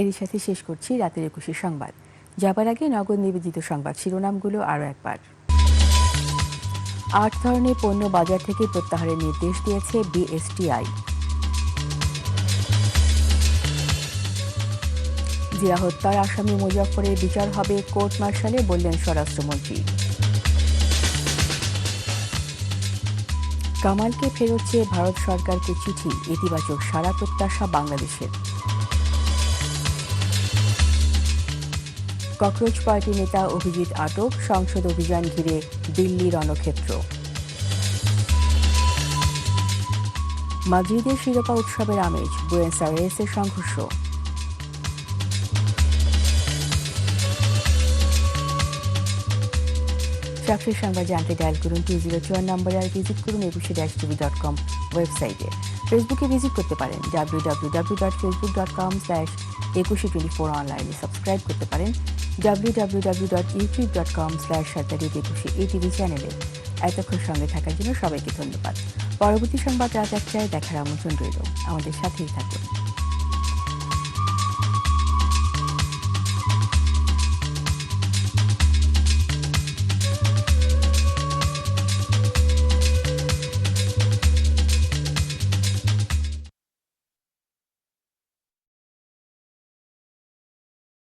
এরই সাথে শেষ করছি রাতের ২১ সংবাদ। যাবার আগে নগদ নিবেদিত সংবাদ শিরোনামগুলো আরও একবার। ৮ ধরনের পণ্য বাজার থেকে প্রত্যাহারের নির্দেশ দিয়েছে বিএসটিআই। জিয়া হত্যার আসামি মুজফ্ফরের বিচার হবে কোর্ট মার্শালে, বললেন স্বরাষ্ট্রমন্ত্রী। কামালকে ফেরত চেয়ে ভারত সরকারকে চিঠি, ইতিবাচক সাড়া প্রত্যাশা বাংলাদেশের। ককরোচ পার্টি নেতা অভিজিৎ আটক, সংসদ অভিযান ঘিরে দিল্লি রণক্ষেত্র। মাদ্রিদের শিরোপা উৎসবের আমেজ, বুয়েনোস আইরেসে সংঘর্ষ। সবশেষ সংবাদ জানতে ডায়াল করুন 2024 নম্বরে, আর ভিজিট করুন 21-tv.com ওয়েবসাইটে। ফেসবুকে ভিজিট করতে পারেন www.facebook.com/2124 অনলাইনে সাবস্ক্রাইব করতে পারেন www.youtube.com/21 চ্যানেলে। এতক্ষণ সঙ্গে থাকার জন্য সবাইকে ধন্যবাদ। পরবর্তী সংবাদ রাত ১টায় দেখার আমন্ত্রণ রইল। আমাদের সাথেই থাকুন।